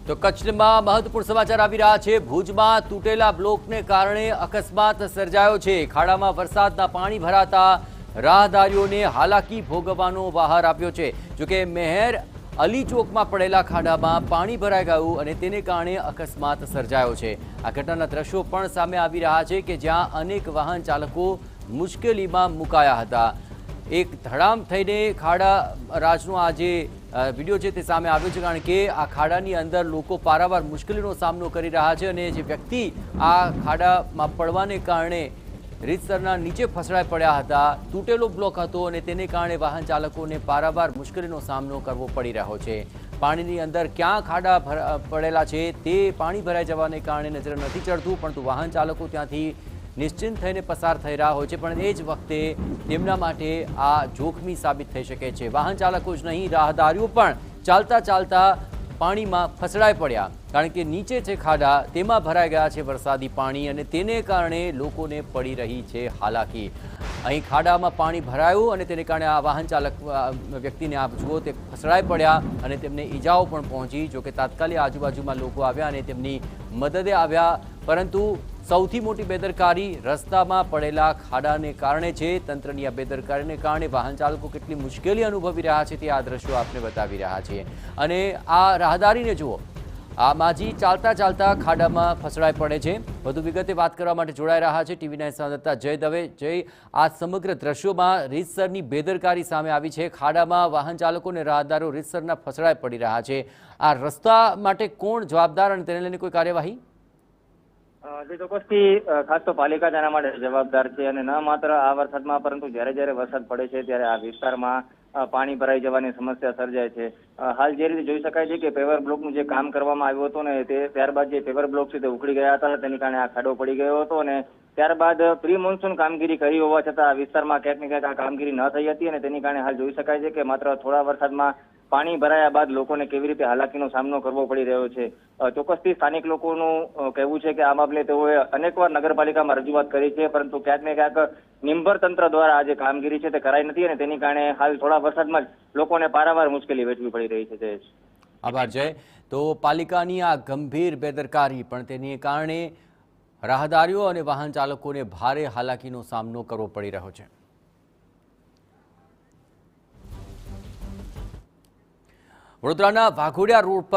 તો કચ્છમાં મહત્વપૂર્ણ સમાચાર આવી રહ્યા છે। ભુજમાં તૂટેલા બ્લોકને કારણે અકસ્માત સર્જાયો છે। ખાડામાં વરસાદના પાણી ભરાતા રાહદારીઓને હાલાકી ભોગવવાનો બહાર આપ્યો છે। જોકે મેહર અલી ચોકમાં પડેલા ખાડામાં પાણી ભરાઈ ગયું અને તેને કારણે અકસ્માત સર્જાયો છે। આ ઘટનાના દ્રશ્યો પણ સામે આવી રહ્યા છે કે જ્યાં અનેક વાહન ચાલકો મુશ્કેલીમાં મુકાયા હતા। એક ધડામ થઈને ખાડા રાજનો આ જે વિડીયો છે તે સામે આવ્યો છે, કારણ કે આ ખાડાની અંદર લોકો પારાવાર મુશ્કેલીનો સામનો કરી રહ્યા છે અને જે વ્યક્તિ આ ખાડામાં પડવાને કારણે રીતસરના નીચે ફસડાઈ પડ્યા હતા। તૂટેલો બ્લોક હતો અને તેને કારણે વાહન ચાલકોને પારાવાર મુશ્કેલીનો સામનો કરવો પડી રહ્યો છે। પાણીની અંદર ક્યાં ખાડા પડેલા છે તે પાણી ભરાઈ જવાને કારણે નજર નથી ચડતું, પરંતુ વાહન ચાલકો ત્યાંથી નિશ્ચિંત થઈને પસાર થઈ રહ્યા હોય છે, પણ એ જ વખતે તેમના માટે આ જોખમી સાબિત થઈ શકે છે। વાહન ચાલકો જ નહીં, રાહદારીઓ પણ ચાલતા ચાલતા પાણીમાં ફસડાઈ પડ્યા, કારણ કે નીચે છે ખાડા, તેમાં ભરાઈ ગયા છે વરસાદી પાણી અને તેને કારણે લોકોને પડી રહી છે હાલાકી। અહીં ખાડામાં પાણી ભરાયું અને તેને કારણે આ વાહન ચાલક વ્યક્તિને આપ જુઓ તે ફસડાઈ પડ્યા અને તેમને ઈજાઓ પણ પહોંચી। જોકે તાત્કાલિક આજુબાજુમાં લોકો આવ્યા અને તેમની મદદે આવ્યા, પરંતુ સૌથી મોટી બેદરકારી રસ્તામાં પડેલા ખાડાને કારણે છે। તંત્રની આ બેદરકારીને કારણે વાહન ચાલકો કેટલી મુશ્કેલી અનુભવી રહ્યા છે તે આ દ્રશ્યો આપને બતાવી રહ્યા છીએ। અને આ રાહદારીને જુઓ, આ માજી ચાલતા ચાલતા ખાડામાં ફસડાઈ પડે છે। વધુ વિગતે વાત કરવા માટે જોડાઈ રહ્યા છે TV9 સંવાદદાતા જય દવે। જય, આ સમગ્ર દ્રશ્યોમાં રીતસરની બેદરકારી સામે આવી છે। ખાડામાં વાહન ચાલકો અને રાહદારીઓ રીતસરના ફસડાઈ પડી રહ્યા છે। આ રસ્તા માટે કોણ જવાબદાર અને તેને લઈને કોઈ કાર્યવાહી? જે ચોક્કસથી ખાસ તો પાલિકા તેના માટે જવાબદાર છે અને ન માત્ર આ વરસાદમાં પરંતુ જ્યારે વરસાદ પડે છે ત્યારે આ વિસ્તારમાં પાણી ભરાઈ જવાની સમસ્યા સર્જાય છે। હાલ જે રીતે જોઈ શકાય છે કે પેવર બ્લોકનું જે કામ કરવામાં આવ્યું હતું ને તે ત્યારબાદ જે પેવર બ્લોક છે તે ઉખડી ગયા હતા, તેની કારણે આ ખાડો પડી ગયો હતો અને ત્યારબાદ પ્રી મોન્સૂન કામગીરી કરી હોવા છતાં આ વિસ્તારમાં ક્યાંક ને ક્યાંક આ કામગીરી ન થઈ હતી અને તેની કારણે હાલ જોઈ શકાય છે કે માત્ર થોડા વરસાદમાં પાણી ભરાયા બાદ લોકોને કેવી રીતે હાલાકીનો સામનો કરવો પડી રહ્યો છે। ચોક્કસથી સ્થાનિક લોકોનું કહેવું છે કે આ મામલે તેઓએ અનેકવાર નગરપાલિકામાં રજૂઆત કરી છે, પરંતુ ક્યાંક ને ક્યાંક નિંભર તંત્ર દ્વારા આ જે કામગીરી છે તે કરાઈ નથી અને તેની કારણે હાલ થોડા વરસાદમાં જ લોકોને પારાવાર મુશ્કેલી વેઠવી પડી રહી છે। જયેશ, આભાર જય। તો પાલિકાની આ ગંભીર બેદરકારી પણ તેને કારણે રાહદારીઓ અને વાહન ચાલકોને ભારે હાલાકીનો સામનો કરવો પડી રહ્યો છે। વડોદરાના વાઘોડિયા રોડ પર